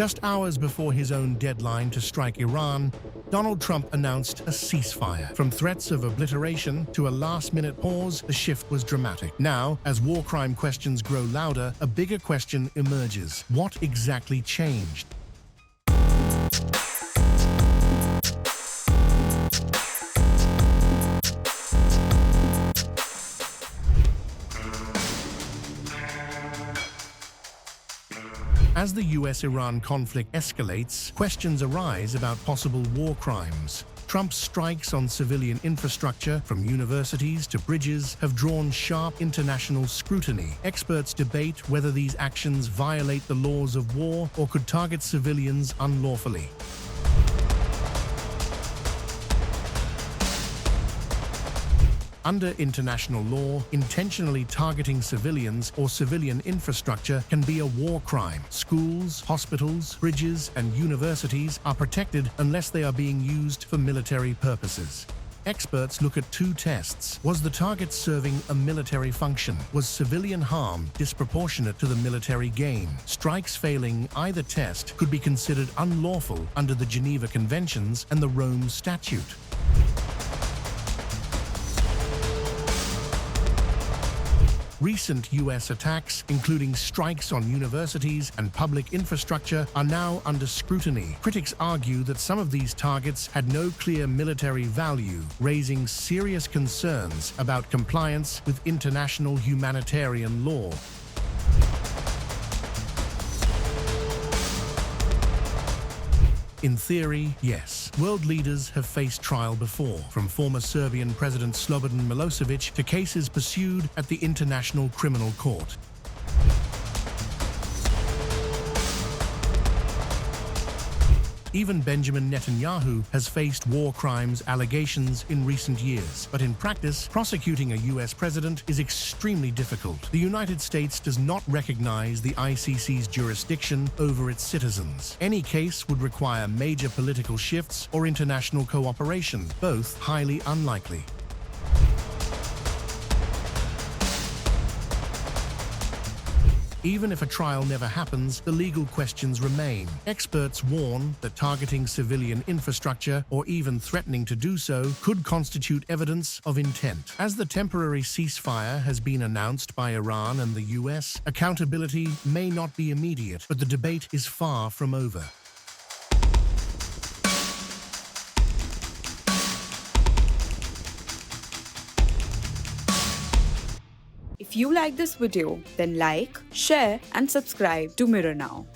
Just hours before his own deadline to strike Iran, Donald Trump announced a ceasefire. From threats of obliteration to a last-minute pause, the shift was dramatic. Now, as war crime questions grow louder, a bigger question emerges. What exactly changed? As the US-Iran conflict escalates, questions arise about possible war crimes. Trump's strikes on civilian infrastructure, from universities to bridges, have drawn sharp international scrutiny. Experts debate whether these actions violate the laws of war or could target civilians unlawfully. Under international law, intentionally targeting civilians or civilian infrastructure can be a war crime. Schools, hospitals, bridges, and universities are protected unless they are being used for military purposes. Experts look at two tests. Was the target serving a military function? Was civilian harm disproportionate to the military gain? Strikes failing either test could be considered unlawful under the Geneva Conventions and the Rome Statute. Recent US attacks, including strikes on universities and public infrastructure, are now under scrutiny. Critics argue that some of these targets had no clear military value, raising serious concerns about compliance with international humanitarian law. In theory, yes. World leaders have faced trial before, from former Serbian President Slobodan Milosevic to cases pursued at the International Criminal Court. Even Benjamin Netanyahu has faced war crimes allegations in recent years. But in practice, prosecuting a US president is extremely difficult. The United States does not recognize the ICC's jurisdiction over its citizens. Any case would require major political shifts or international cooperation, both highly unlikely. Even if a trial never happens, the legal questions remain. Experts warn that targeting civilian infrastructure, or even threatening to do so, could constitute evidence of intent. As the temporary ceasefire has been announced by Iran and the US, accountability may not be immediate, but the debate is far from over. If you like this video, then like, share and subscribe to Mirror Now.